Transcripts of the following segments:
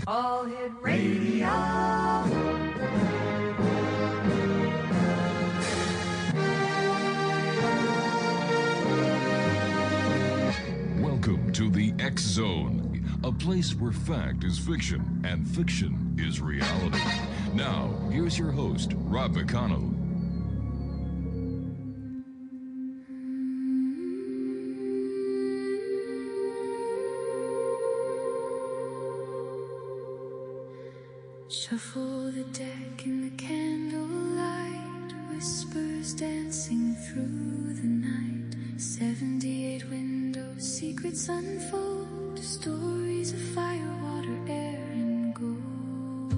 All Hit Radio. Welcome to the X Zone, a place where fact is fiction and fiction is reality. Now, here's your host, Rob McConnell. Shuffle the deck in the candlelight, whispers dancing through the night. 78 windows, secrets unfold, stories of fire, water, air, and gold.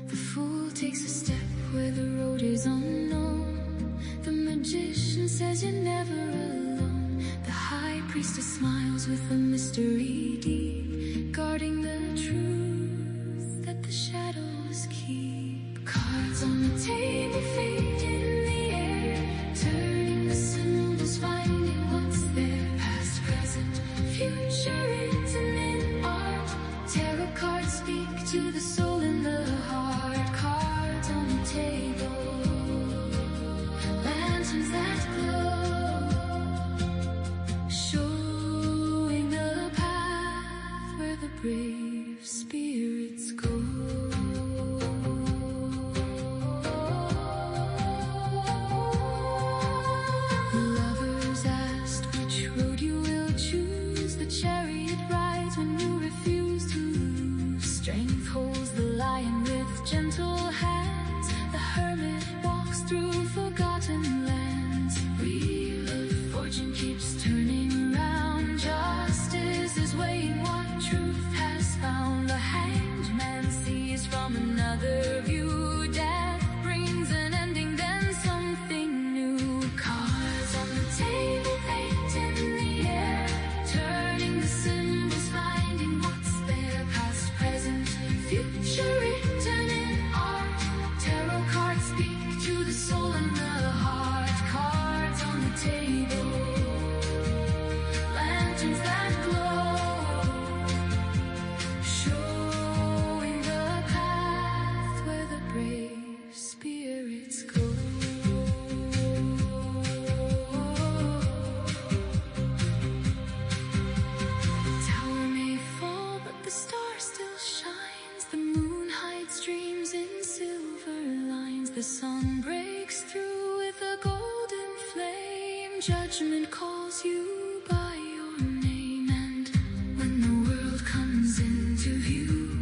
The fool takes a step where the road is unknown. The magician says you're never alone. The high priestess smiles with a mystery deep, guarding the truth that the shadows keep. Cards on the table, fate in the air, turning the symbols, finding what's there. Past, present, future written in art. Tarot cards speak to the soul and the heart. Cards on the table, lanterns that glow, showing the path where the brave spirits go. The lovers asked which road you will choose. The chariot rides when you refuse to lose. Strength holds the lion with gentle hands. The hermit walks through forgotten lands. Wheel of fortune keeps turning round. Justice is weighing what truth has found. The hanged man sees from another view. Death brings an ending, then something new. Cards on the table, fate in the air, turning the symbols, finding what's there. Past, present, future written in art. Tarot cards speak to the soul and the heart. Cards on the table, lanterns that glow, showing the path where the brave spirits go. The tower may fall, but the star still shines. The moon hides dreams in silver lines. The sun breaks through with a golden flame. Judgment calls you by your name. And when the world comes into view,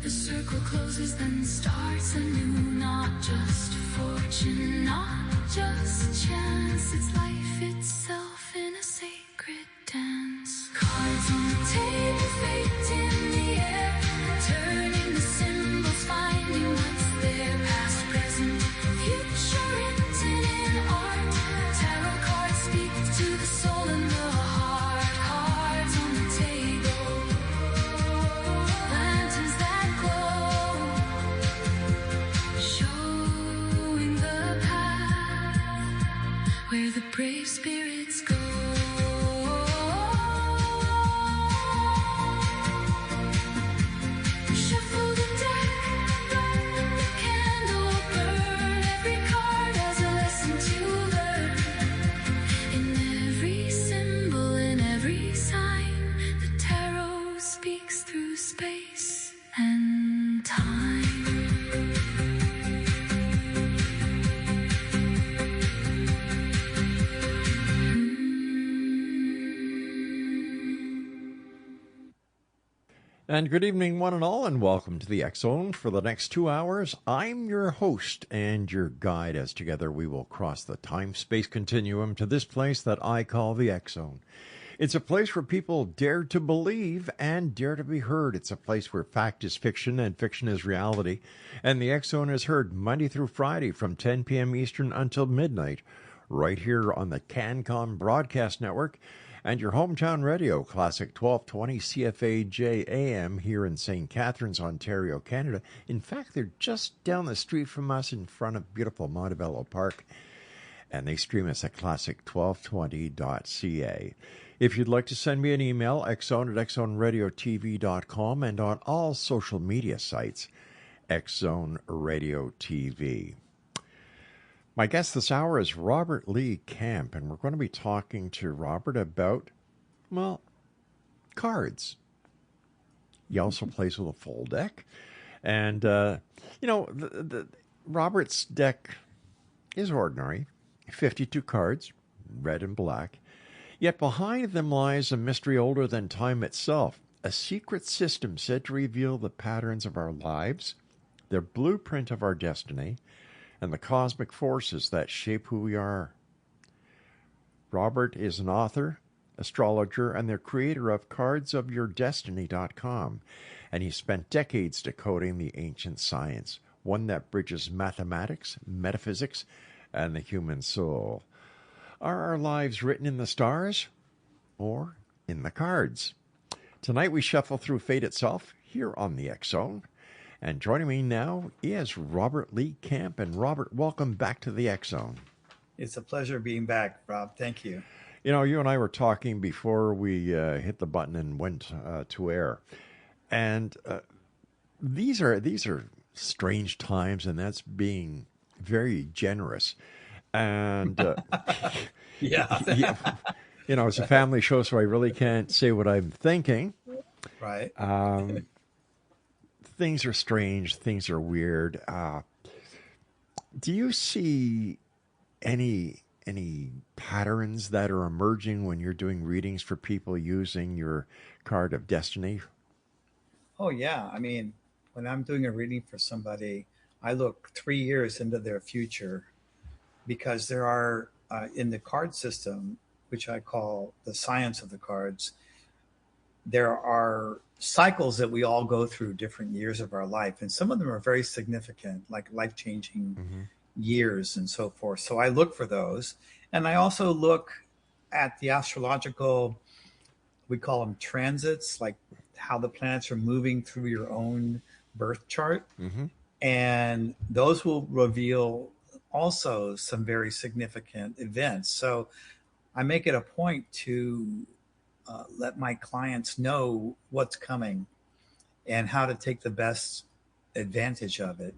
the circle closes, then starts anew. Not just fortune, not just chance. It's life itself in a sacred dance. Cards on the table, fate in the air, turning the symbols, finding what's there. Past, present, future written in art. Tarot cards speak to the soul and the heart. Cards on the table, lanterns that glow, showing the path where the brave spirits go. Shuffle the deck, let the candle burn. Every card has a lesson to learn. In every symbol, in every sign, the tarot speaks through space and time. And good evening, one and all, and welcome to the X Zone for the next 2 hours. I'm your host and your guide as together we will cross the time-space continuum to this place that I call the X Zone. It's a place where people dare to believe and dare to be heard. It's a place where fact is fiction and fiction is reality. And the X Zone is heard Monday through Friday from 10 p.m. Eastern until midnight, right here on the CanCom Broadcast Network and your hometown radio, Classic 1220 CFAJ AM here in St. Catharines, Ontario, Canada. In fact, they're just down the street from us in front of beautiful Montebello Park. and they stream us at classic1220.ca. If you'd like to send me an email, xzone@xzoneradiotv.com, and on all social media sites, Xzone Radio TV. My guest this hour is Robert Lee Camp, and we're going to be talking to Robert about, well, cards. He also plays with a full deck. And, Robert's deck is ordinary, 52 cards, red and black. Yet behind them lies a mystery older than time itself, a secret system said to reveal the patterns of our lives, the blueprint of our destiny, and the cosmic forces that shape who we are. Robert is an author, astrologer, and the creator of cardsofyourdestiny.com, and he spent decades decoding the ancient science, one that bridges mathematics, metaphysics, and the human soul. Are our lives written in the stars or in the cards? Tonight we shuffle through fate itself here on the X Zone. And joining me now is Robert Lee Camp. And Robert, welcome back to the X Zone. It's a pleasure being back, Rob. Thank you. You know, you and I were talking before we hit the button and went to air. And these are strange times, and that's being very generous. And, Yeah. It's a family show, so I really can't say what I'm thinking. Right. Things are strange. Things are weird. Do you see any patterns that are emerging when you're doing readings for people using your card of destiny? Oh, yeah. I mean, when I'm doing a reading for somebody, I look 3 years into their future because there are, in the card system, which I call the science of the cards, there are cycles that we all go through different years of our life. And some of them are very significant, like life-changing years and so forth. So I look for those. And I also look at the astrological, we call them transits, like how the planets are moving through your own birth chart. And those will reveal also some very significant events. So I make it a point to let my clients know what's coming and how to take the best advantage of it,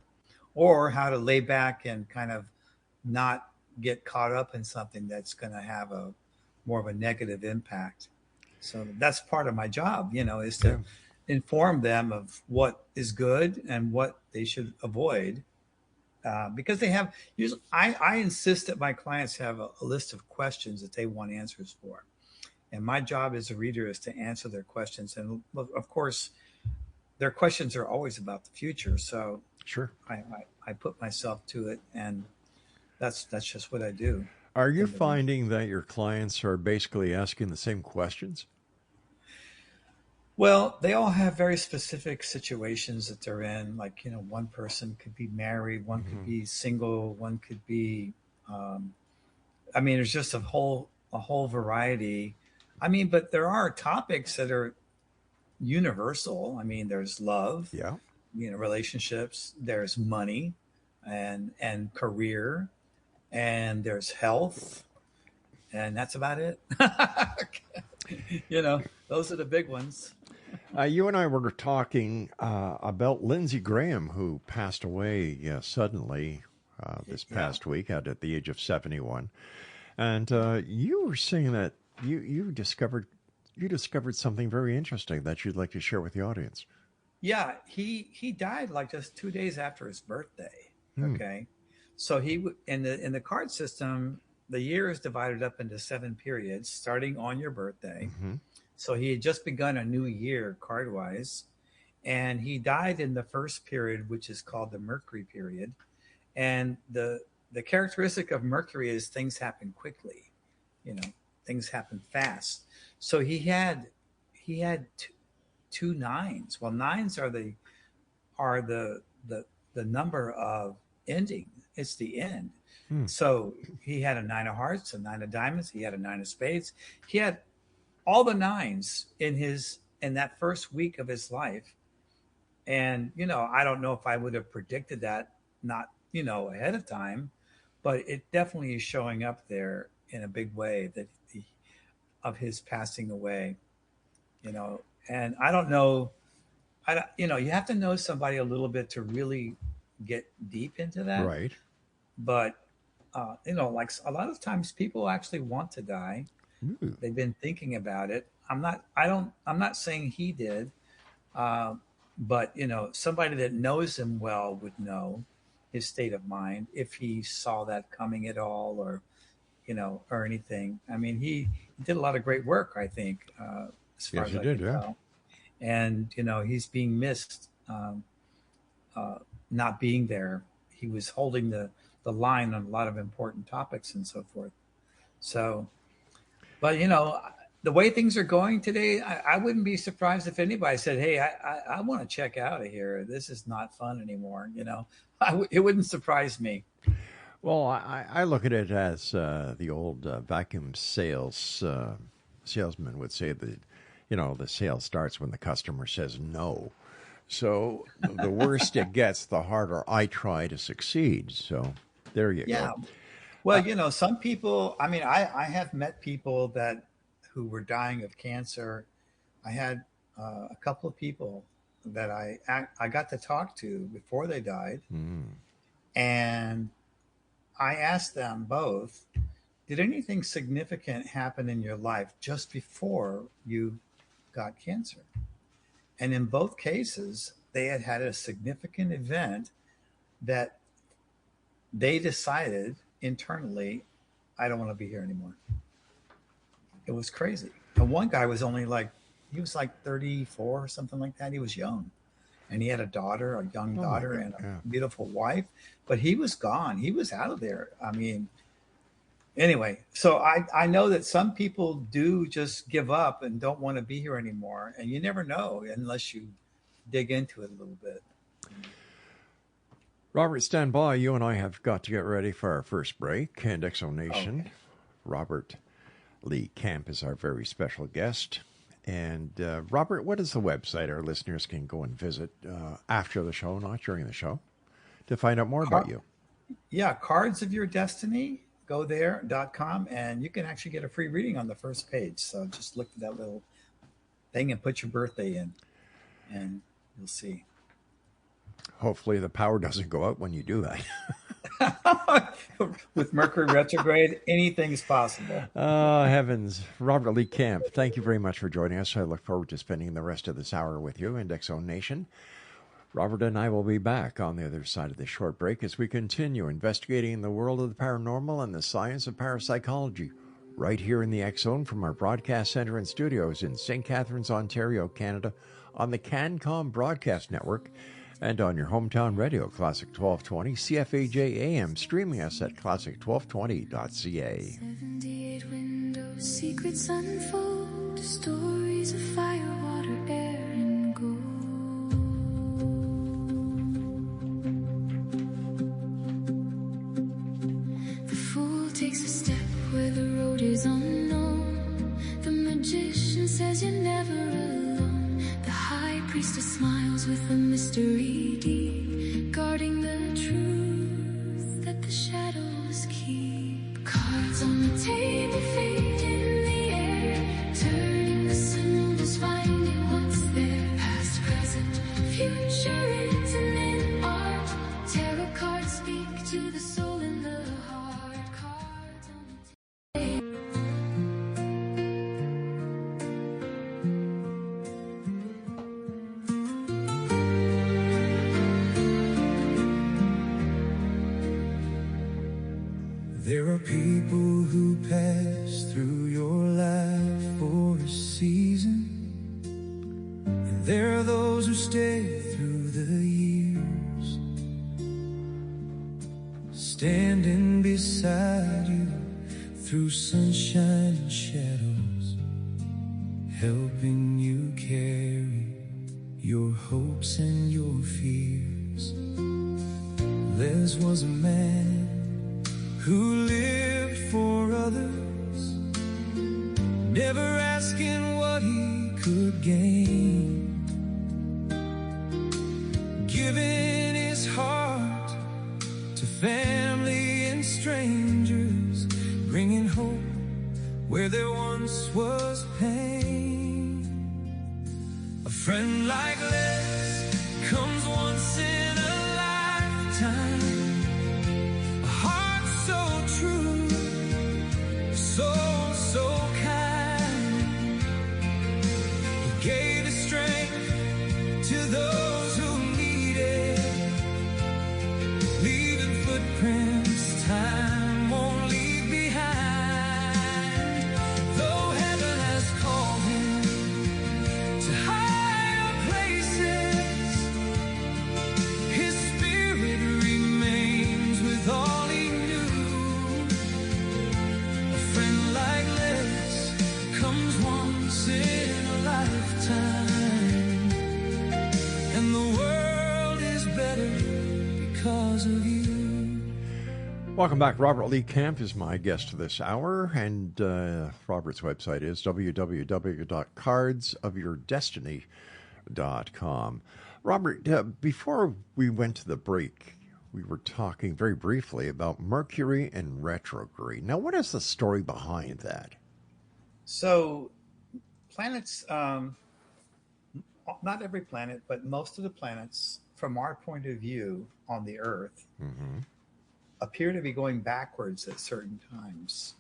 or how to lay back and kind of not get caught up in something that's going to have a more of a negative impact. So that's part of my job, is to inform them of what is good and what they should avoid. Because they have, usually, I insist that my clients have a list of questions that they want answers for. And my job as a reader is to answer their questions. And of course, their questions are always about the future. So sure, I put myself to it, and that's just what I do. Are you finding that your clients are basically asking the same questions? Well, they all have very specific situations that they're in. Like, one person could be married, one could be single, one could be, there's just a whole variety. But there are topics that are universal. There's love, relationships, there's money and career, and there's health, and that's about it. Those are the big ones. You and I were talking about Lindsey Graham, who passed away suddenly this past week at the age of 71. And you were saying that you discovered something very interesting that you'd like to share with the audience. Yeah, he died like just 2 days after his birthday. Okay, so he in the card system, the year is divided up into 7 periods, starting on your birthday. So he had just begun a new year card wise, and he died in the first period, which is called the Mercury period. And the characteristic of Mercury is things happen quickly, things happen fast. So he had two nines. Well, nines are the number of ending. It's the end. So he had a 9 of hearts, a 9 of diamonds. He had a 9 of spades. He had all the nines in that first week of his life. And, I don't know if I would have predicted that, not, ahead of time, but it definitely is showing up there in a big way that of his passing away, and I don't know. You have to know somebody a little bit to really get deep into that. Right. But like a lot of times people actually want to die. Ooh. They've been thinking about it. I'm not saying he did, but somebody that knows him well would know his state of mind if he saw that coming at all, or anything. I mean, he did a lot of great work, I think, as far Yes, as he I did. can Yeah. tell. And he's being missed, not being there. He was holding the line on a lot of important topics and so forth. So, but the way things are going today, I wouldn't be surprised if anybody said, "Hey, I want to check out of here. This is not fun anymore." It wouldn't surprise me. Well, I look at it as the old vacuum salesman would say that, the sale starts when the customer says no. So the worse it gets, the harder I try to succeed. So there you Yeah. go. Well, some people. I mean, I have met people who were dying of cancer. I had a couple of people that I got to talk to before they died, and I asked them both, did anything significant happen in your life just before you got cancer? And in both cases, they had a significant event that they decided internally, I don't want to be here anymore. It was crazy. And one guy was he was like 34 or something like that. He was young. And he had a young daughter, and a beautiful wife, but he was gone. He was out of there. I mean, anyway, so I know that some people do just give up and don't want to be here anymore. And you never know unless you dig into it a little bit. Robert, stand by. You and I have got to get ready for our first break. And Exo Nation, Okay. Robert Lee Camp is our very special guest. And Robert, what is the website our listeners can go and visit after the show, not during the show, to find out more about you? Yeah, Cards of Your Destiny. Go there.com, and you can actually get a free reading on the first page. So just look for that little thing and put your birthday in, and you'll see. Hopefully the power doesn't go out when you do that. With Mercury retrograde, anything's possible. Heavens. Robert Lee Camp, thank you very much for joining us. I look forward to spending the rest of this hour with you and Exo Nation. Robert and I will be back on the other side of this short break as we continue investigating the world of the paranormal and the science of parapsychology right here in the X Zone from our broadcast center and studios in St. Catharines, Ontario, Canada, on the CanCom Broadcast Network, and on your hometown radio, Classic 1220, CFAJ AM, streaming us at classic1220.ca. 78 windows, secrets unfold, stories of fire, water, air, and gold. The fool takes a step where the road is unknown. The magician says you're never alone. The high priestess smiles with a mystery deep, guarding the truth that the shadows keep. Cards on the table, fate in the air, turning the symbols, finding what's there. Past, present, future, written in art. Tarot cards speak to the soul and the heart. Cards on the table. There are people who pass through your life for a season, and there are those who stay through the years, standing beside you through sunshine and shadows, helping you carry your hopes and your fears. Les was a man who lived for others, never asking what he could gain, giving his heart to family and strangers. bringing hope where there once was pain. A friend like this comes once in a lifetime. A heart so true, so kind. He gave his strength to those who need it, leaving footprints time won't leave behind. Though heaven has called him to higher places, his spirit remains with all he knew. A friend like this comes once in a lifetime, and the world is better because of you. Welcome back. Robert Lee Camp is my guest this hour, and Robert's website is www.cardsofyourdestiny.com. Robert, before we went to the break, we were talking very briefly about Mercury and retrograde. Now, what is the story behind that? So planets, not every planet, but most of the planets, from our point of view on the Earth, appear to be going backwards at certain times,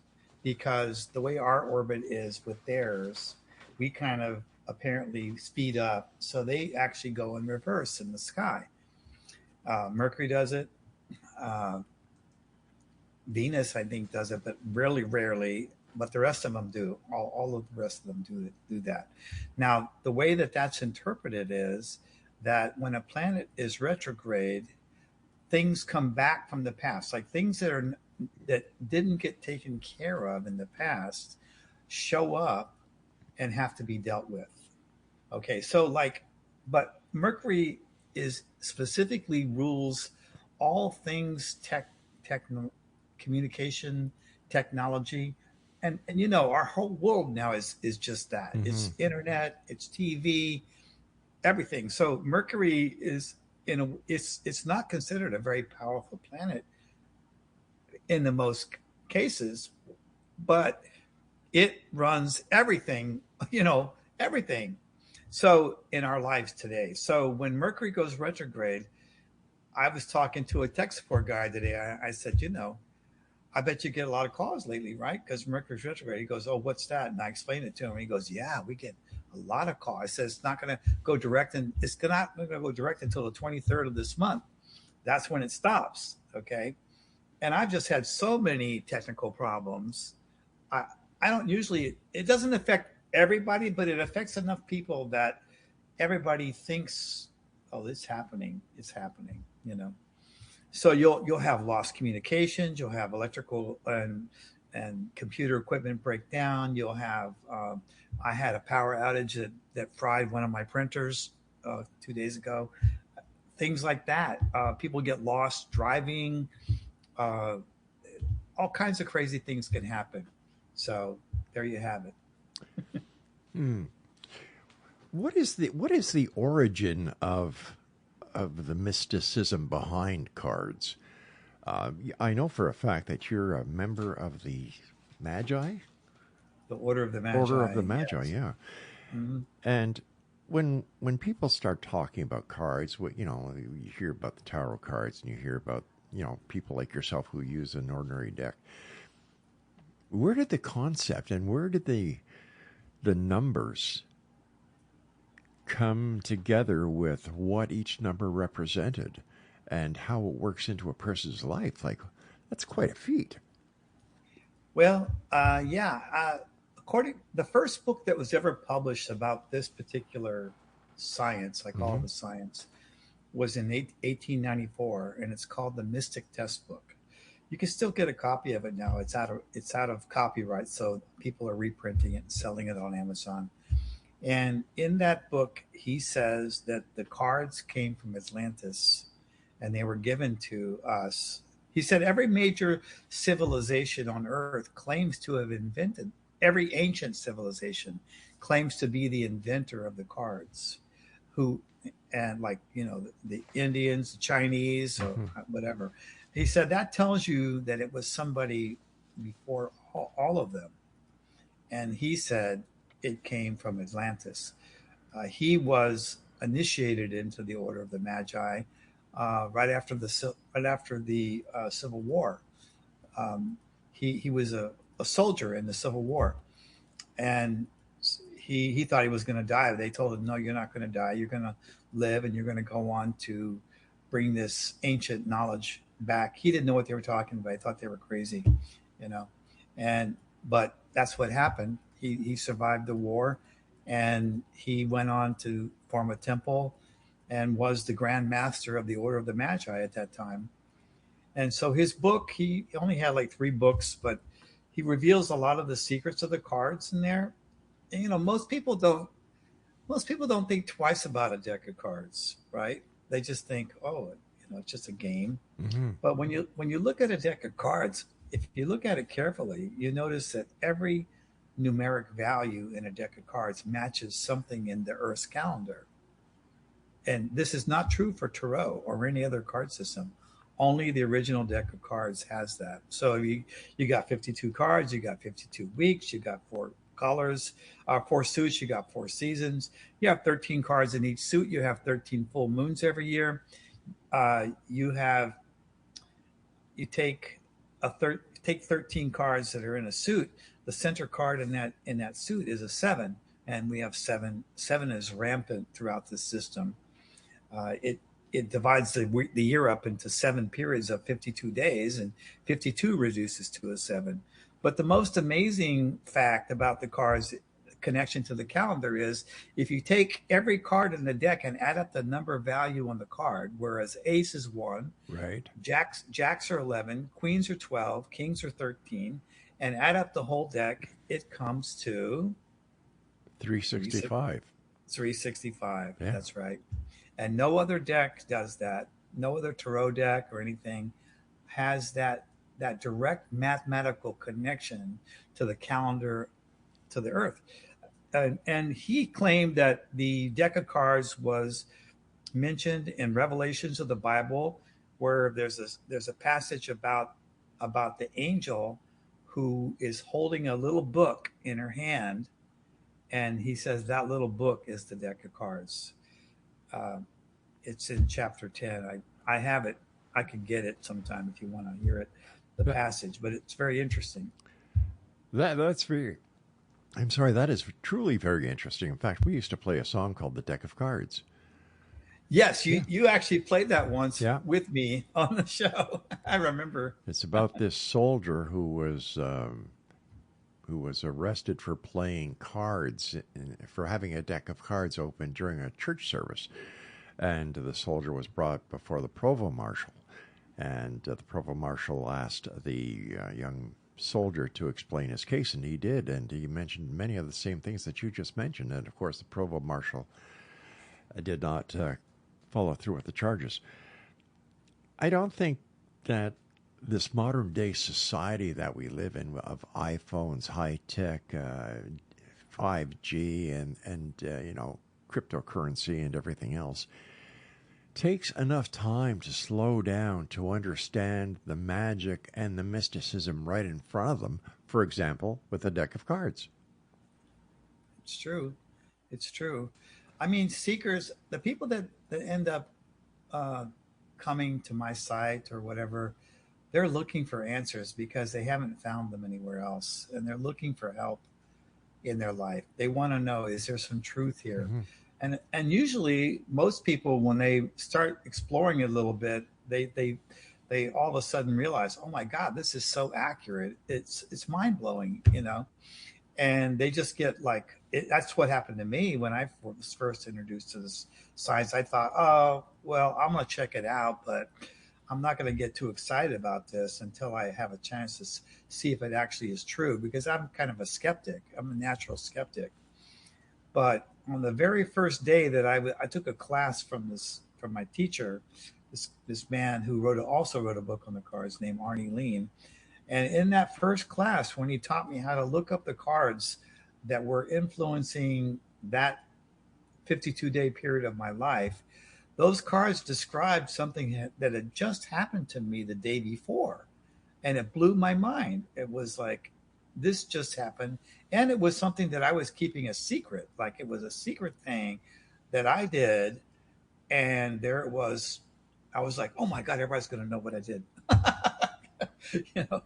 because the way our orbit is with theirs, we kind of apparently speed up, so they actually go in reverse in the sky. Mercury does it. Venus, I think, does it, but really rarely. But the rest of them do. All of the rest of them do that. Now, the way that that's interpreted is that when a planet is retrograde, things come back from the past, like things that didn't get taken care of in the past show up and have to be dealt with. Okay, so but Mercury is specifically rules all things communication, technology, and our whole world now is just that. It's internet, it's TV, everything. So Mercury is it's not considered a very powerful planet in the most cases, but it runs everything, everything. So in our lives today. So when Mercury goes retrograde, I was talking to a tech support guy today. I said, I bet you get a lot of calls lately, right? Because Mercury's retrograde. He goes, oh, what's that? And I explained it to him. He goes, yeah, we get a lot of calls. I said, it's not going to go direct, and it's not going to go direct until the 23rd of this month. That's when it stops, okay? And I've just had so many technical problems. I don't usually, it doesn't affect everybody, but it affects enough people that everybody thinks, oh, it's happening. So you'll have lost communications, you'll have electrical and computer equipment break down. You'll have, I had a power outage that fried one of my printers 2 days ago. Things like that. People get lost driving. All kinds of crazy things can happen. So there you have it. What is the origin of the mysticism behind cards? I know for a fact that you're a member of the Magi. The Order of the Magi. Order of the Magi, yes. Yeah. And when people start talking about cards, you hear about the tarot cards, and you hear about people like yourself who use an ordinary deck. Where did the concept and where did the numbers come together with what each number represented and how it works into a person's life? Like, that's quite a feat. Well, according the first book that was ever published about this particular science, I call it the science, was in 1894, and it's called the Mystic Test Book. You can still get a copy of it now. It's out of copyright, so people are reprinting it and selling it on Amazon. And in that book, he says that the cards came from Atlantis and they were given to us. He said every major civilization on Earth claims to have invented, every ancient civilization claims to be the inventor of the cards, the Indians, the Chinese, or whatever. He said that tells you that it was somebody before all of them. And he said it came from Atlantis. He was initiated into the Order of the Magi right after the Civil War. He was a soldier in the Civil War, and he thought he was going to die. They told him, "No, you're not going to die. You're going to live, and you're going to go on to bring this ancient knowledge back." He didn't know what they were talking about. He thought they were crazy, you know. But that's what happened. He survived the war, and he went on to form a temple, and was the Grand Master of the Order of the Magi at that time. And so his book, he only had like 3 books, but he reveals a lot of the secrets of the cards in there. And, you know, most people don't think twice about a deck of cards, right? They just think, oh, you know, it's just a game. Mm-hmm. But when you look at a deck of cards, if you look at it carefully, you notice that every numeric value in a deck of cards matches something in the Earth's calendar. And this is not true for Tarot or any other card system. Only the original deck of cards has that. So you got 52 cards, you got 52 weeks, you got 4 colors, 4 suits, you got 4 seasons. You have 13 cards in each suit. You have 13 full moons every year. You take 13 cards that are in a suit. The center card in that suit is a 7, and we have 7. 7 is rampant throughout the system. It divides the year up into 7 periods of 52 days, and 52 reduces to a 7. But the most amazing fact about the cards' connection to the calendar is if you take every card in the deck and add up the number value on the card, whereas ace is 1, Right. jacks are 11, queens are 12, kings are 13, and add up the whole deck, it comes to 365. 365. Yeah. That's right. And no other deck does that. No other Tarot deck or anything has that direct mathematical connection to the calendar, to the Earth. And he claimed that the deck of cards was mentioned in Revelations of the Bible, where there's a passage about the angel who is holding a little book in her hand, and he says that little book is the deck of cards. It's in chapter 10. I have it. I could get it sometime if you want to hear it, the passage, but it's very interesting. That's very. I'm sorry. That is truly very interesting. In fact, we used to play a song called "The Deck of Cards." Yes, you actually played that once Yeah. with me on the show. I remember. It's about this soldier who was arrested for playing cards, for having a deck of cards open during a church service. And the soldier was brought before the provost marshal. And the provost marshal asked the young soldier to explain his case, and he did. And he mentioned many of the same things that you just mentioned. And, of course, the provost marshal did not follow through with the charges. I don't think that this modern day society that we live in of iPhones, high tech, 5G, and cryptocurrency and everything else takes enough time to slow down to understand the magic and the mysticism right in front of them. For example, with a deck of cards. It's true. It's true. I mean, seekers, the people that end up coming to my site or whatever, they're looking for answers because they haven't found them anywhere else, and they're looking for help in their life. They want to know, is there some truth here? Mm-hmm. And usually most people, when they start exploring it a little bit, they all of a sudden realize, oh my God, this is so accurate. It's mind blowing, you know? And they just get like, that's what happened to me when I was first introduced to this science. I thought, oh, well, I'm going to check it out, but I'm not going to get too excited about this until I have a chance to see if it actually is true, because I'm kind of a skeptic. I'm a natural skeptic. But on the very first day that I took a class from my teacher, this man who also wrote a book on the cards named Arnie Lean. And in that first class, when he taught me how to look up the cards that were influencing that 52-day period of my life, those cards described something that had just happened to me the day before. And it blew my mind. It was like, this just happened. And it was something that I was keeping a secret. Like it was a secret thing that I did. And there it was. I was like, oh my God, everybody's going to know what I did. you know,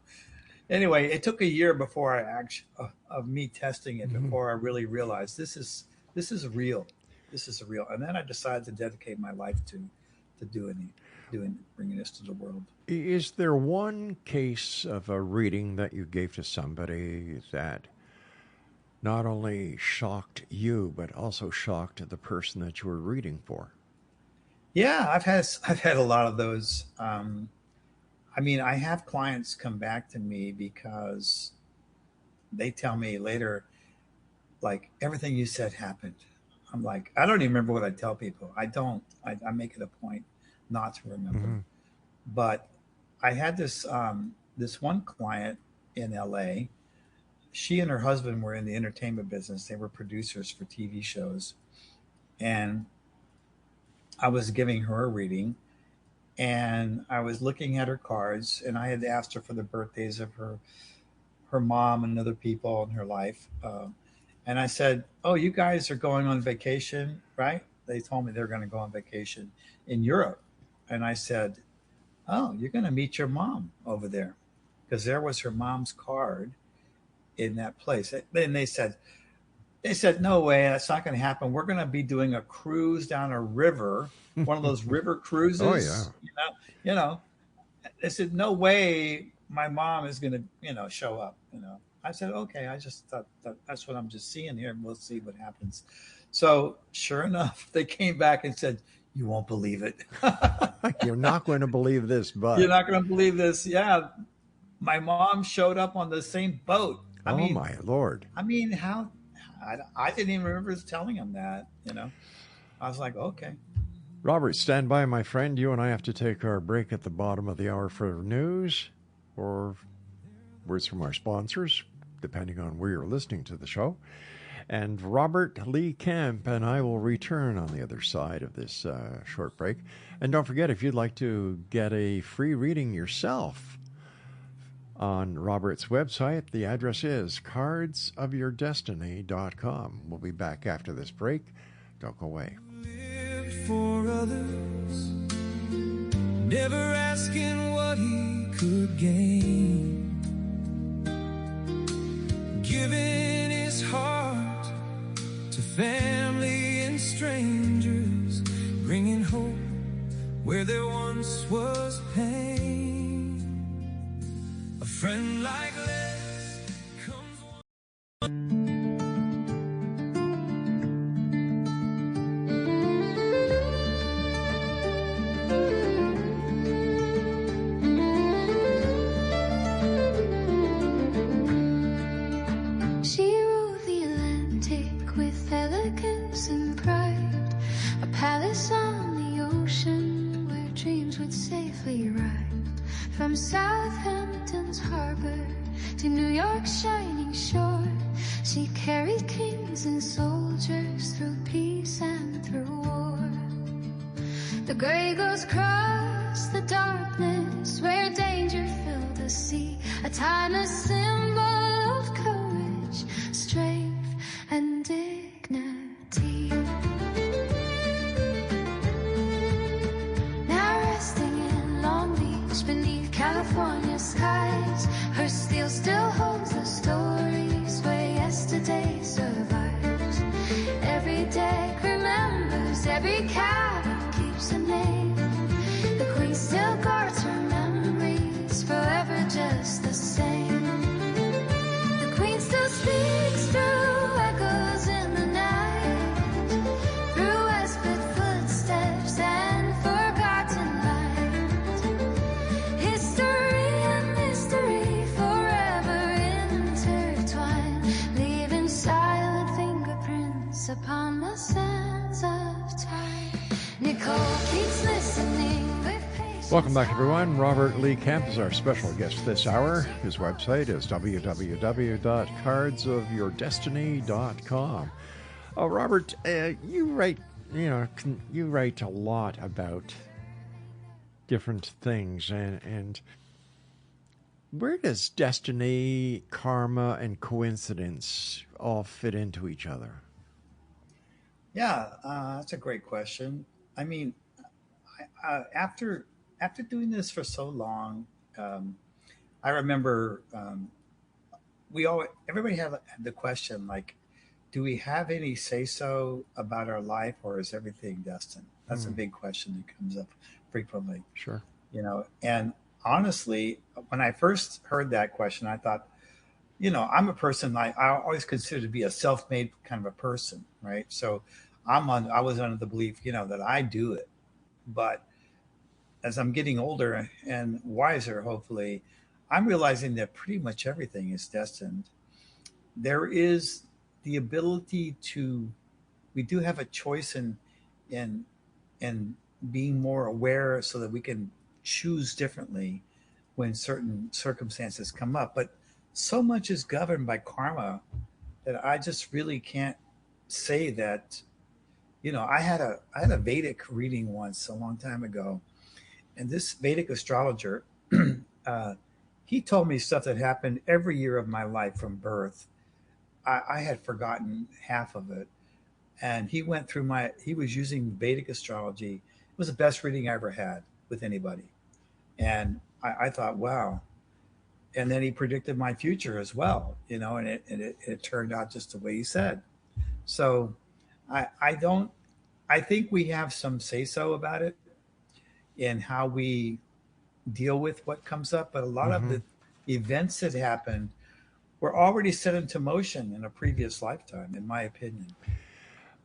anyway, it took a year before I actually of me testing it before I really realized this is real. This is real. And then I decided to dedicate my life to bringing this to the world. Is there one case of a reading that you gave to somebody that not only shocked you but also shocked the person that you were reading for? Yeah, I've had a lot of those. I mean, I have clients come back to me because they tell me later, like, everything you said happened. I'm like, I don't even remember what I tell people. I don't. I make it a point not to remember. But I had this this one client in LA. She and her husband were in the entertainment business. They were producers for TV shows. And I was giving her a reading, and I was looking at her cards, and I had asked her for the birthdays of her mom and other people in her life. And I said, oh, you guys are going on vacation, right? They told me they're going to go on vacation in Europe. And I said, oh, you're going to meet your mom over there, because there was her mom's card in that place. And they said, no way, that's not going to happen. We're going to be doing a cruise down a river, one of those river cruises. Oh, yeah. You know, they said, no way my mom is going to, show up. I said, okay, I just thought that's what I'm just seeing here, and we'll see what happens. So sure enough, they came back and said, you won't believe it. You're not going to believe this, but you're not going to believe this. Yeah. My mom showed up on the same boat. I mean, my Lord. I mean, how, I didn't even remember telling him that, I was like, okay. Robert, stand by, my friend. You and I have to take our break at the bottom of the hour for news or words from our sponsors, depending on where you're listening to the show. And Robert Lee Camp and I will return on the other side of this short break. And don't forget, if you'd like to get a free reading yourself on Robert's website, the address is cardsofyourdestiny.com. We'll be back after this break. Don't go away. Lived for others, never asking what he could gain, giving his heart to family and strangers, bringing hope where there once was pain. A friend like Les comes one. She ruled the Atlantic with elegance and pride, a palace on the ocean where dreams would safely ride. From Southampton's harbor to New York's shining shore, she carried kings and soldiers through peace and through war. The gray ghost crossed the darkness where danger filled the sea, a timeless symbol of courage, strength, and dignity. Now resting in Long Beach beneath California skies, her steel still holds the stories where yesterday survives. Every deck remembers, every cabin keeps a name. The Queen still guards her memories, forever just the same. The Queen still speaks through echoes in the night, through whispered footsteps and forgotten light. History and mystery forever intertwined, leaving silent fingerprints upon the sands of time. Nicole keeps listening with patience. Welcome back, everyone. Robert Lee Camp is our special guest this hour. His website is www.cardsofyourdestiny.com. Robert, you write a lot about different things, and Where does destiny, karma, and coincidence all fit into each other? Yeah, that's a great question. I mean, after doing this for so long, um, I remember everybody had the question like, do we have any say so about our life, or is everything destined? That's a Hmm, big question that comes up frequently, sure. And honestly, when I first heard that question, I thought, I'm a person I always consider to be a self-made kind of a person, right? So I was under the belief, that I do it. But as I'm getting older and wiser, hopefully, I'm realizing that pretty much everything is destined. There is the ability to we do have a choice in in being more aware so that we can choose differently when certain circumstances come up. But so much is governed by karma that I just really can't say that. I had a Vedic reading once a long time ago, and this Vedic astrologer, uh, he told me stuff that happened every year of my life from birth. I had forgotten half of it, and he was using Vedic astrology. It was the best reading I ever had with anybody, and I thought, wow. And then he predicted my future as well, and it turned out just the way he said. So I don't I think we have some say so about it in how we deal with what comes up, but a lot of Hmm. the events that happened were already set into motion in a previous lifetime, in my opinion.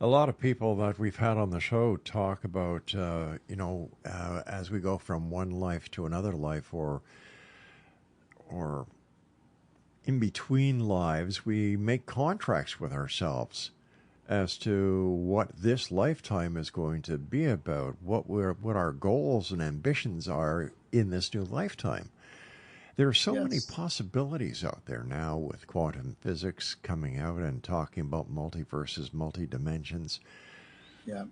A lot of people that we've had on the show talk about, as we go from one life to another life, or in between lives, we make contracts with ourselves as to what this lifetime is going to be about, what our goals and ambitions are in this new lifetime. There are so many Yes. possibilities out there now with quantum physics coming out and talking about multiverses, multi-dimensions. Yeah.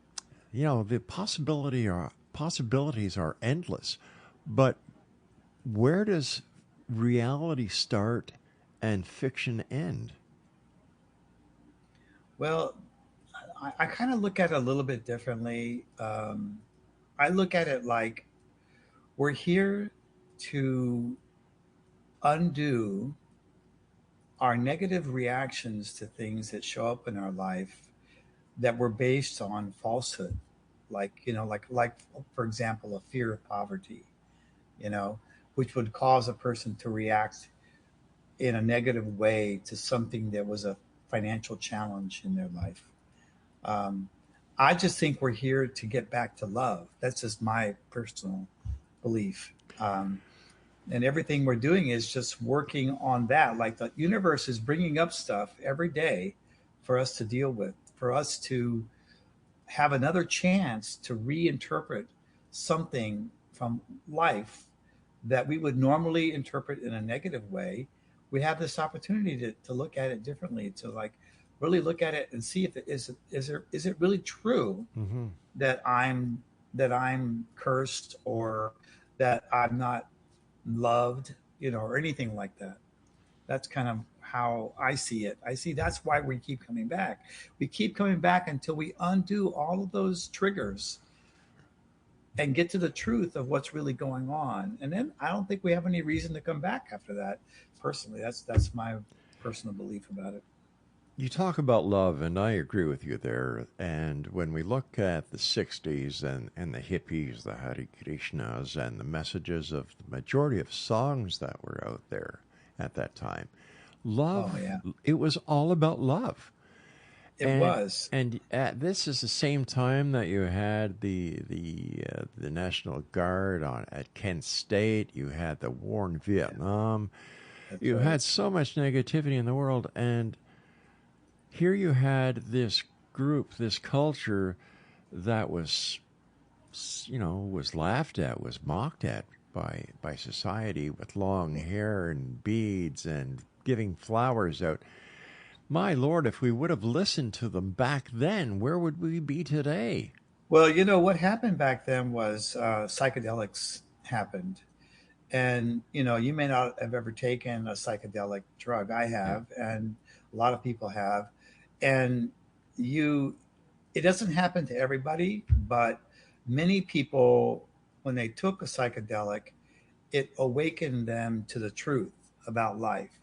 The possibilities are endless. But where does reality start and fiction end? Well, I kind of look at it a little bit differently. I look at it like we're here to undo our negative reactions to things that show up in our life that were based on falsehood, like for example, a fear of poverty, you know, which would cause a person to react in a negative way to something that was a financial challenge in their life. Um, I just think we're here to get back to love. That's just my personal belief. And everything we're doing is just working on that. Like the universe is bringing up stuff every day for us to deal with, for us to have another chance to reinterpret something from life that we would normally interpret in a negative way. We have this opportunity to look at it differently, to like really look at it and see if is it really true Hmm. that I'm cursed, or that I'm not loved, or anything like that. That's kind of how I see it. I see that's why we keep coming back. We keep coming back until we undo all of those triggers and get to the truth of what's really going on. And then I don't think we have any reason to come back after that. Personally, that's my personal belief about it. You talk about love, and I agree with you there. And when we look at the 60s and the hippies, the Hare Krishnas, and the messages of the majority of songs that were out there at that time, Oh love, yeah, it was all about love. it And was. this is the same time that you had the National Guard at Kent State. You had the war in Vietnam. That's You right. had so much negativity in the world, and here you had this group, this culture that was laughed at, was mocked at by society, with long hair and beads and giving flowers out. My Lord, if we would have listened to them back then, where would we be today? Well, what happened back then was psychedelics happened, And you may not have ever taken a psychedelic drug. I Yeah. have, and a lot of people have. And you it doesn't happen to everybody, but many people, when they took a psychedelic, it awakened them to the truth about life.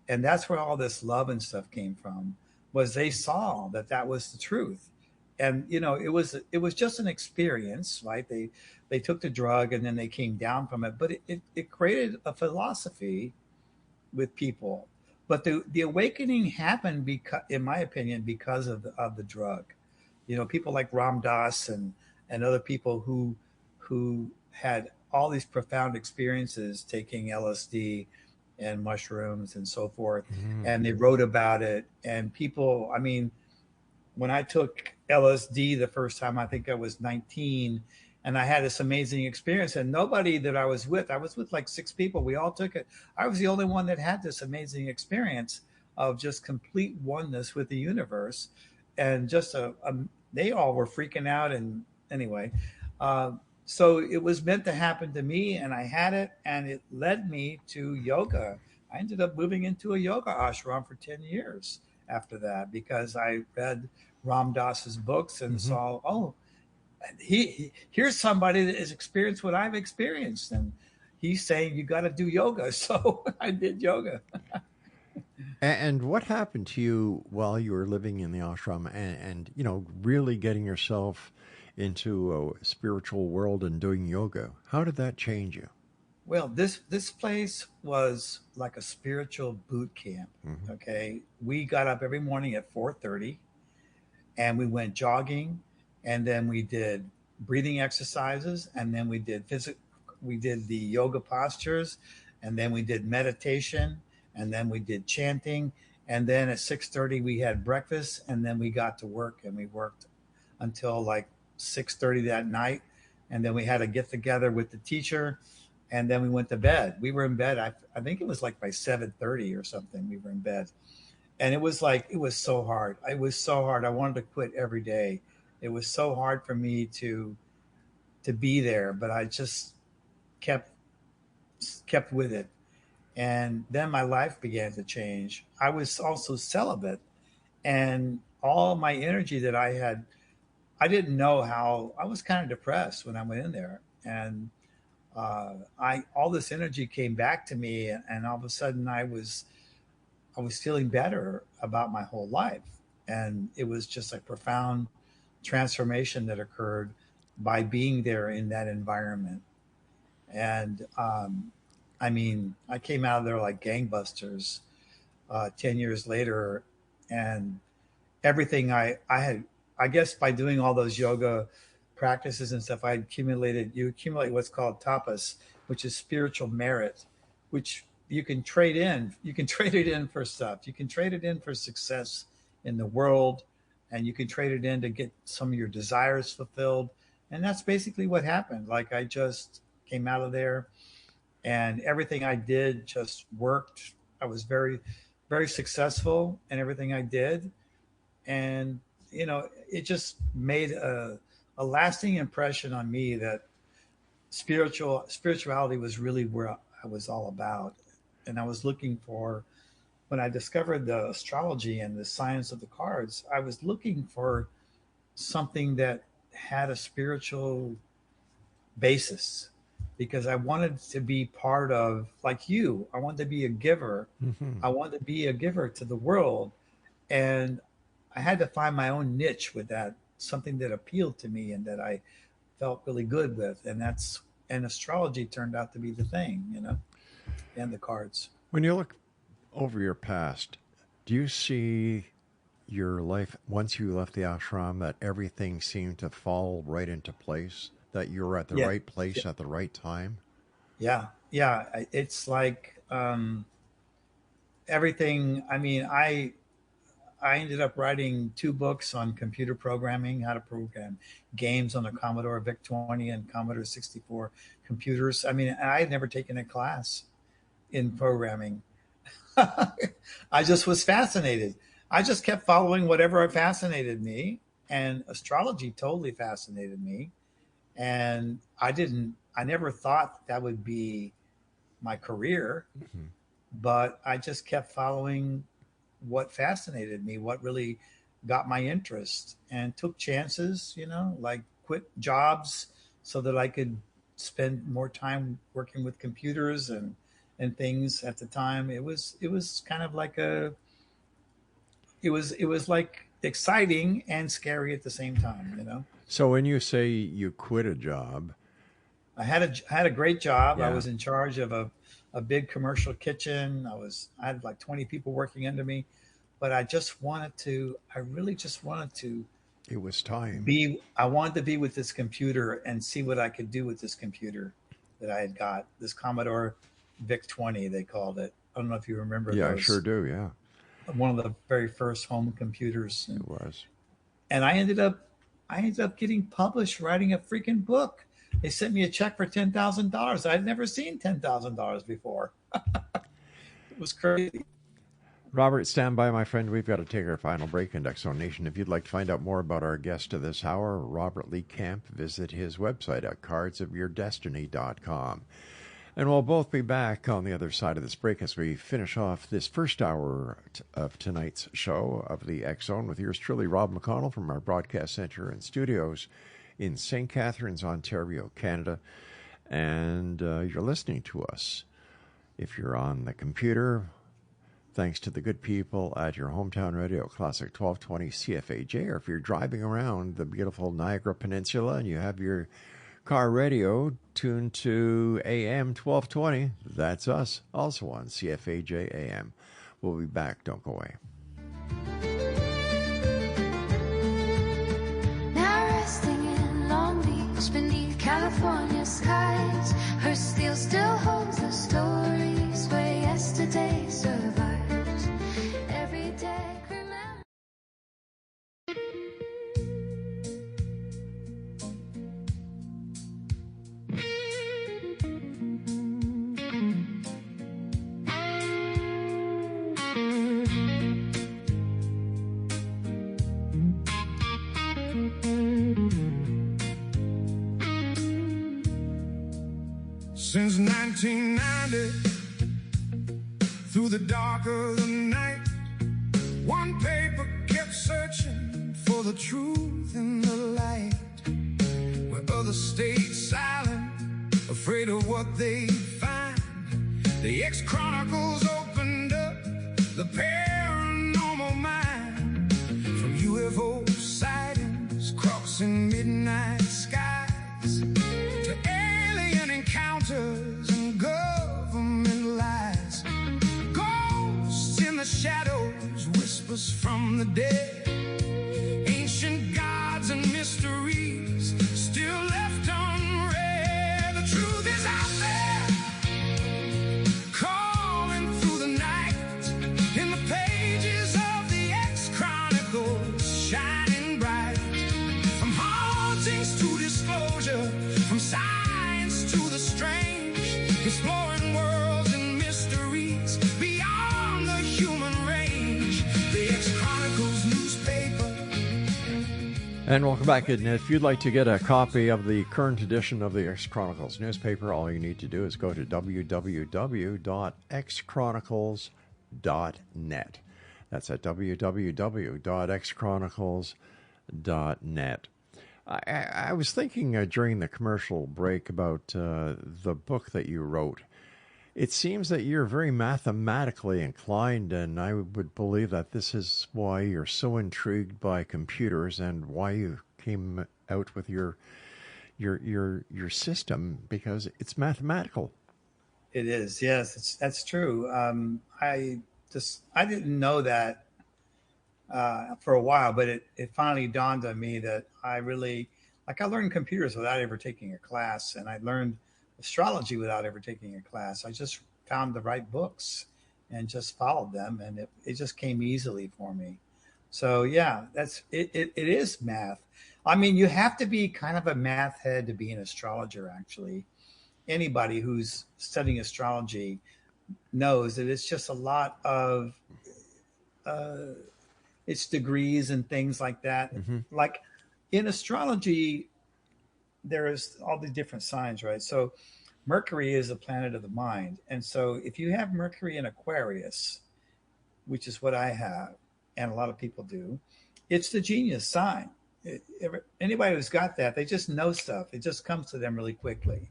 And that's where all this love and stuff came from, was they saw that that was the truth. And it was just an experience, right? They took the drug and then they came down from it, but it created a philosophy with people. But the awakening happened, because, in my opinion, because of the drug. People like Ram Dass and other people who had all these profound experiences taking LSD and mushrooms and so forth, Mm. and they wrote about it. And people, I mean, when I took LSD the first time, I think I was 19, and I had this amazing experience. And nobody that I was with like six people. We all took it. I was the only one that had this amazing experience of just complete oneness with the universe, and just they all were freaking out. And anyway, uh, so it was meant to happen to me, and I had it, and it led me to yoga. I ended up moving into a yoga ashram for 10 years after that, because I read Ram Dass's books and Hmm. saw, oh, here's somebody that has experienced what I've experienced, and he's saying you got to do yoga. So I did yoga. And what happened to you while you were living in the ashram and really getting yourself into a spiritual world and doing yoga? How did that change you? Well, this place was like a spiritual boot camp. Hmm. Okay, we got up every morning at 4:30, and we went jogging, and then we did breathing exercises, and then we did the yoga postures, and then we did meditation, and then we did chanting, and then at 6:30 we had breakfast, and then we got to work, and we worked until like 6:30 that night, and then we had a get together with the teacher, and then we went to bed. We were in bed. I think it was like by 7:30 or something. We were in bed, and it was so hard. It was so hard. I wanted to quit every day. It was so hard for me to be there, but I just kept kept with it. And then my life began to change. I was also celibate, and all my energy that I had, I didn't know how. I was kind of depressed when I went in there, and I all this energy came back to me, and all of a sudden I was feeling better about my whole life. And it was just a profound transformation that occurred by being there in that environment. And I mean, I came out of there like gangbusters 10 years later. And everything I had, I guess by doing all those yoga practices and stuff, you accumulate what's called tapas, which is spiritual merit, which you can trade in. You can trade it in for stuff. You can trade it in for success in the world, and you can trade it in to get some of your desires fulfilled. And that's basically what happened. Like, I just came out of there, and everything I did just worked. I was very, very successful in everything I did, and it just made a lasting impression on me that spirituality was really where I was all about. And I was looking for, when I discovered the astrology and the science of the cards, I was looking for something that had a spiritual basis, because I wanted to be part of, like you, I wanted to be a giver. Hmm. I wanted to be a giver to the world, and I had to find my own niche with that, something that appealed to me and that I felt really good with. And astrology turned out to be the thing, and the cards. When you look over your past, do you see your life once you left the ashram that everything seemed to fall right into place, that you were at the Yeah. right place at the right time? Yeah. Yeah. It's like everything. I mean, I ended up writing two books on computer programming, how to program games on the Commodore VIC-20 and Commodore 64 computers. I mean, I had never taken a class in programming. I just was fascinated. I just kept following whatever fascinated me, and astrology totally fascinated me. And I never thought that would be my career, but I just kept following what fascinated me, what really got my interest, and took chances, like quit jobs so that I could spend more time working with computers and things. At the time, it was kind of like it was like exciting and scary at the same time. So when you say you quit a job, I had a great job. I yeah, was in charge of a big commercial kitchen. I had like 20 people working under me, but I really just wanted to it was time. I wanted to be with this computer and see what I could do with this computer that I had got, this Commodore VIC-20, they called it. I don't know if you remember Yeah, I those. sure do. Yeah, One of the very first home computers. it was. And I ended up getting published, writing a freaking book. They sent me a check for $10,000. I'd never seen $10,000 before. It was crazy. Robert, stand by, my friend. We've got to take our final break in X Zone Nation. If you'd like to find out more about our guest of this hour, Robert Lee Camp, visit his website at cardsofyourdestiny.com. And we'll both be back on the other side of this break as we finish off this first hour of tonight's show of the X Zone with yours truly, Rob McConnell, from our broadcast center and studios in St. Catharines, Ontario, Canada. And you're listening to us. If you're on the computer, thanks to the good people at your hometown radio, Classic 1220 CFAJ, or if you're driving around the beautiful Niagara Peninsula and you have your car radio tuned to AM 1220, that's us, also on CFAJ AM. We'll be back. Don't go away. Now resting in Long Beach beneath California skies, her steel still holds the stories where yesterday survives. Every day remember. Since 1990, through the dark of the night, one paper kept searching for the truth in the light, where others stayed silent, afraid of what they'd find. The X-Chronicles opened up the paranormal mind, from UFO sightings crossing midnight skies to alien encounters and government lies. Ghosts in the shadows, whispers from the dead, ancient gods and mysteries still left unread. The truth is out there, calling through the night, in the pages of the X-Chronicles, shining bright. From hauntings to disclosure, from science to the strange, exploring worlds and mysteries beyond the human range. The X-Chronicles newspaper. And welcome back. And if you'd like to get a copy of the current edition of the X-Chronicles newspaper, all you need to do is go to www.xchronicles.net. That's at www.xchronicles.net. I was thinking during the commercial break about the book that you wrote. It seems that you're very mathematically inclined, and I would believe that this is why you're so intrigued by computers and why you came out with your system, because it's mathematical. It is, yes, that's true. I didn't know that for a while, but it finally dawned on me that I learned computers without ever taking a class, and I learned astrology without ever taking a class. I just found the right books and just followed them, and it just came easily for me. So yeah, it is math. I mean, you have to be kind of a math head to be an astrologer, actually. Anybody who's studying astrology knows that it's just a lot of it's degrees and things like that. Mm-hmm. Like in astrology, there is all the different signs, right? So Mercury is the planet of the mind. And so if you have Mercury in Aquarius, which is what I have, and a lot of people do, it's the genius sign. Anybody who's got that, they just know stuff. It just comes to them really quickly,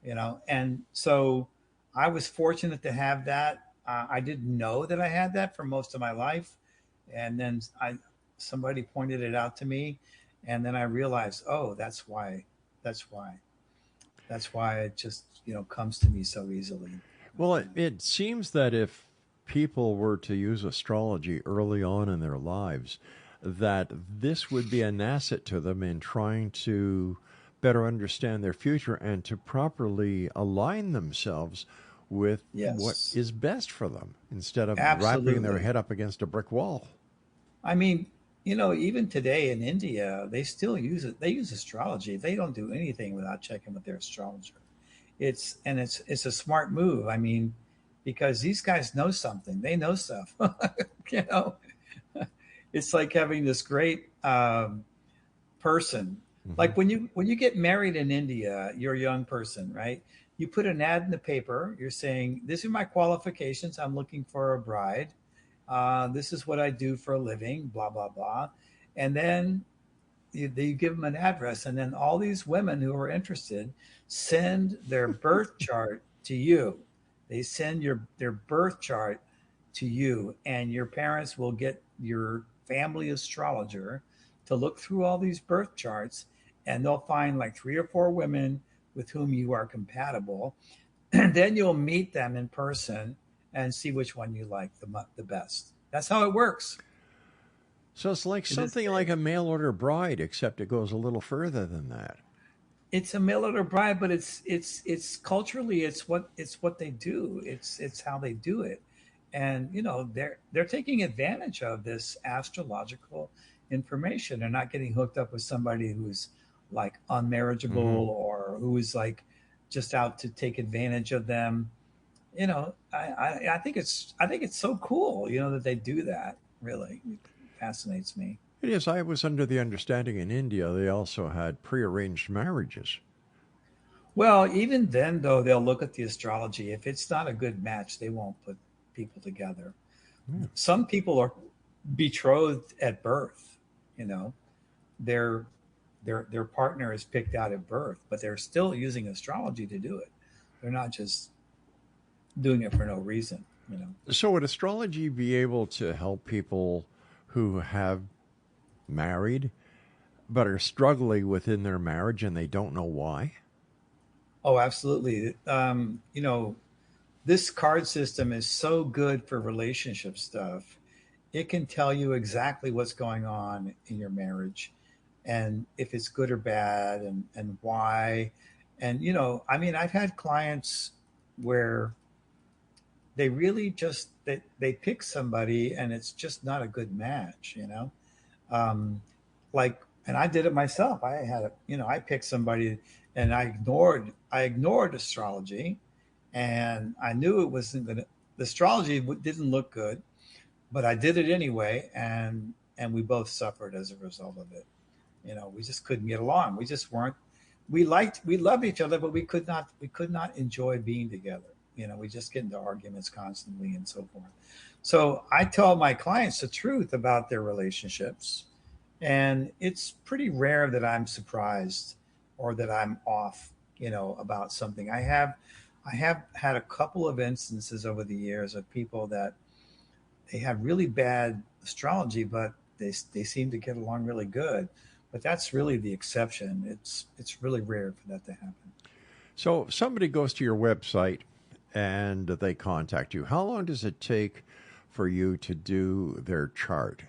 you know. And so I was fortunate to have that. I didn't know that I had that for most of my life, and then somebody pointed it out to me, and then I realized, oh, that's why. That's why. That's why it just comes to me so easily. Well, it seems that if people were to use astrology early on in their lives, that this would be an asset to them in trying to better understand their future and to properly align themselves with what Yes, is best for them instead of wrapping their absolutely. head up against a brick wall. I mean, even today in India, they still use it. They use astrology. They don't do anything without checking with their astrologer. It's a smart move. I mean, because these guys know something. They know stuff. you know, it's like having this great person. Hmm. Like when you get married in India, you're a young person, right? You put an ad in the paper. You're saying, "These are my qualifications. I'm looking for a bride. This is what I do for a living." Blah blah blah, and then you give them an address, and then all these women who are interested send their birth chart to you. They send their birth chart to you, and your parents will get your family astrologer to look through all these birth charts, and they'll find like three or four women with whom you are compatible. And then you'll meet them in person and see which one you like the best. That's how it works. So it's like To this something day. like a mail order bride, except it goes a little further than that. It's a mail order bride, but it's culturally it's what they do. It's how they do it, and they're taking advantage of this astrological information. They're not getting hooked up with somebody who's like unmarriageable Hmm. or who is like just out to take advantage of them. I think it's so cool, that they do that. Really, it fascinates me. It is. I was under the understanding in India they also had prearranged marriages. Well, even then, though, they'll look at the astrology. If it's not a good match, they won't put people together. Yeah. Some people are betrothed at birth. You know, their their partner is picked out at birth, but they're still using astrology to do it. They're not just doing it for no reason. So would astrology be able to help people who have married but are struggling within their marriage and they don't know why? Oh, absolutely. This card system is so good for relationship stuff. It can tell you exactly what's going on in your marriage and if it's good or bad and why. And, I mean, I've had clients where they really just they pick somebody and it's just not a good match. um, like, and I did it myself. I had I picked somebody and I ignored astrology, and I knew it wasn't gonna. The astrology didn't look good, but I did it anyway, and we both suffered as a result of it. We just couldn't get along. We just weren't. We loved each other, but we could not enjoy being together. We just get into arguments constantly and so forth. So I tell my clients the truth about their relationships, and it's pretty rare that I'm surprised or that I'm off, about something. I have had a couple of instances over the years of people that they have really bad astrology, but they seem to get along really good. But that's really the exception. It's really rare for that to happen. So if somebody goes to your website and they contact you, how long does it take for you to do their chart?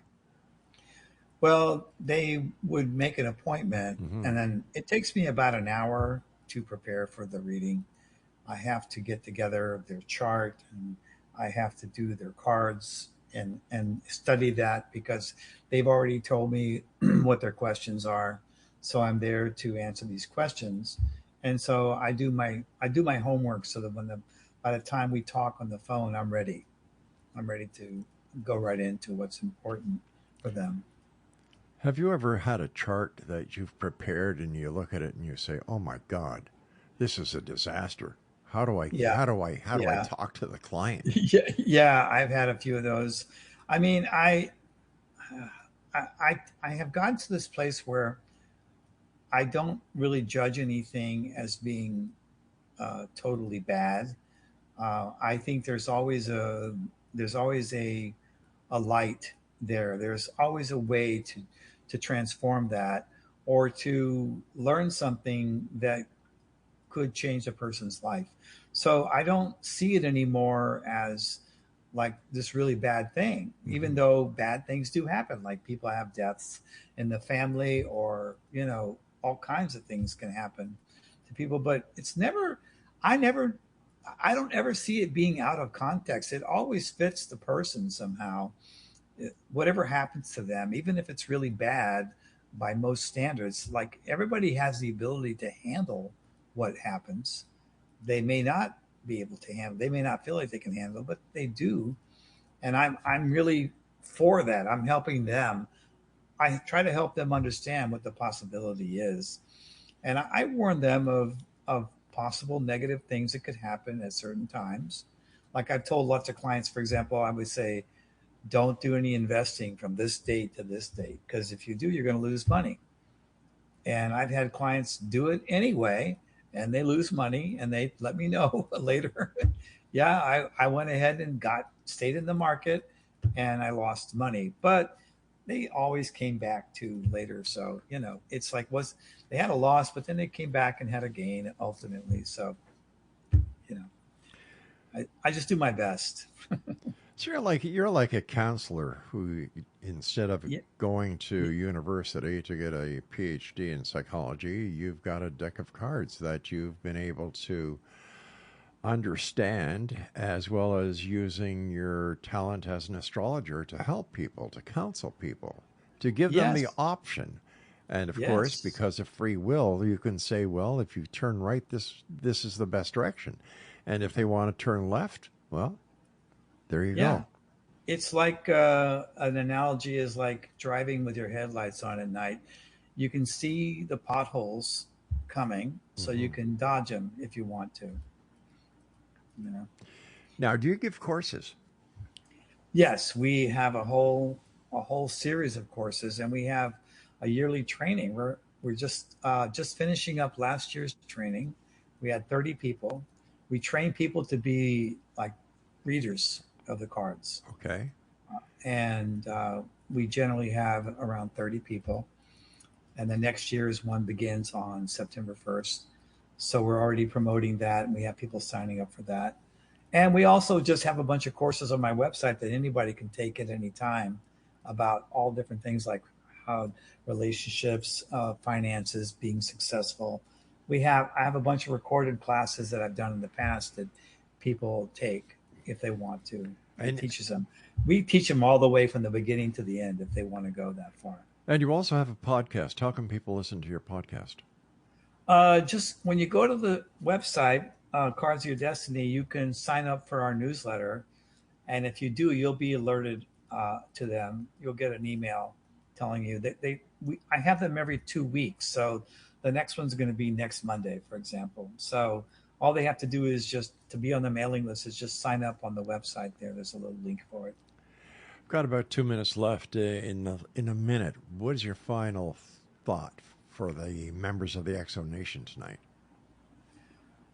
Well, they would make an appointment, Hmm. and then it takes me about an hour to prepare for the reading. I have to get together their chart, and I have to do their cards and study that because they've already told me what their questions are. So I'm there to answer these questions. And so I do my homework so that by the time we talk on the phone, I'm ready. I'm ready to go right into what's important for them. Have you ever had a chart that you've prepared and you look at it and you say, oh my God, this is a disaster? Yeah. How do I Yeah. talk to the client? Yeah, I've had a few of those. I mean, I have gotten to this place where I don't really judge anything as being totally bad. I think there's always a light there. There's always a way to transform that or to learn something that could change a person's life. So I don't see it anymore as like this really bad thing, even Hmm. though bad things do happen. Like people have deaths in the family, or all kinds of things can happen to people. But it's never, I never, I don't ever see it being out of context. It always fits the person somehow. Whatever happens to them, even if it's really bad by most standards, like everybody has the ability to handle what happens. They may not be able to handle. They may not feel like they can handle, but they do. And I'm really for that. I'm helping them. I try to help them understand what the possibility is, and I warn them of possible negative things that could happen at certain times. Like I've told lots of clients, for example, I would say, don't do any investing from this date to this date, because if you do, you're going to lose money. And I've had clients do it anyway, and they lose money, and they let me know later. Yeah, I went ahead and stayed in the market, and I lost money, but they always came back to later. So it's like was they had a loss, but then they came back and had a gain ultimately. So you know, I just do my best. So you're like a counselor who, instead of Yeah, going to university to get a PhD in psychology, you've got a deck of cards that you've been able to understand, as well as using your talent as an astrologer to help people, to counsel people, to give them the yes, option. And of course, yes, because of free will, you can say, well, if you turn right, this is the best direction. And if they want to turn left, well, there you yeah. go. It's like an analogy is like driving with your headlights on at night. You can see the potholes coming, so you Hmm. can dodge them if you want to. You know. Now, do you give courses? Yes, we have a whole series of courses, and we have a yearly training. We're just finishing up last year's training. We had 30 people. We train people to be like readers of the cards, Okay. and we generally have around 30 people. And the next year's one begins on September 1st. So we're already promoting that, and we have people signing up for that. And we also just have a bunch of courses on my website that anybody can take at any time about all different things like how relationships, finances, being successful. I have a bunch of recorded classes that I've done in the past that people take if they want to. It And teaches them. We teach them all the way from the beginning to the end if they want to go that far. and you also have a podcast. How can people listen to your podcast? Just when you go to the website, Cards of Your Destiny, you can sign up for our newsletter. And if you do, you'll be alerted to them. You'll get an email telling you that I have them every 2 weeks. So the next one's going to be next Monday, for example. So all they have to do is just to be on the mailing list is just sign up on the website there. There's a little link for it. Got about 2 minutes left in a minute. What is your final thought for the members of the Exo Nation tonight?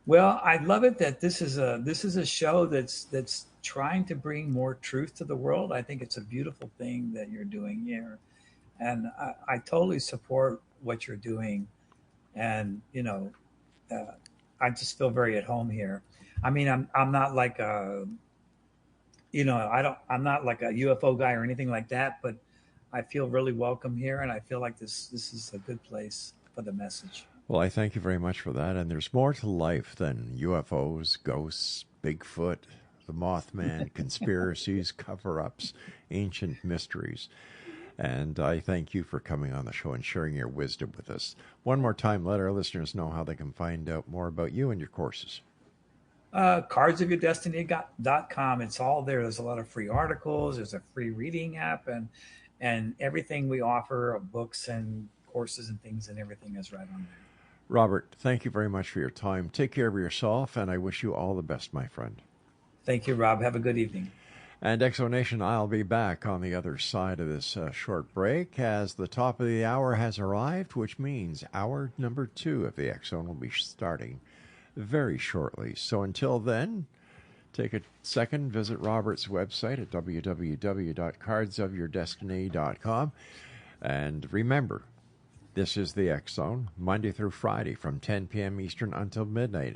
Well, I love it that this is a show that's trying to bring more truth to the world. I think it's a beautiful thing that you're doing here, and I totally support what you're doing. And uh, I just feel very at home here. I mean, I'm not like I'm not like a UFO guy or anything like that, but I feel really welcome here, and I feel like this is a good place for the message. Well, I thank you very much for that. And there's more to life than UFOs, ghosts, Bigfoot, the Mothman, conspiracies, cover ups, ancient mysteries. And I thank you for coming on the show and sharing your wisdom with us. One more time, let our listeners know how they can find out more about you and your courses. Cardsofyourdestiny.com. It's all there. There's a lot of free articles. There's a free reading app, and everything we offer of books and courses and things and everything is right on there. Robert, thank you very much for your time. Take care of yourself, and I wish you all the best, my friend. Thank you, Rob. Have a good evening. And Exonation, I'll be back on the other side of this short break as the top of the hour has arrived, which means hour number 2 of the X-Zone will be starting very shortly. So until then, take a second, visit Robert's website at www.cardsofyourdestiny.com. And remember, this is the X-Zone, Monday through Friday from 10 p.m. Eastern until midnight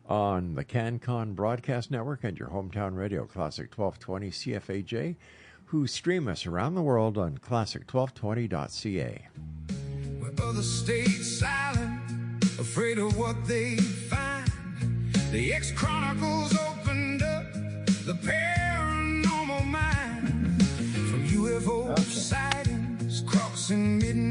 on the CanCon Broadcast Network and your hometown radio, Classic 1220 CFAJ, who stream us around the world on classic1220.ca. Where others stayed silent, afraid of what they find. The X-Chronicles opened up the paranormal mind. From UFO sightings, crossing midnight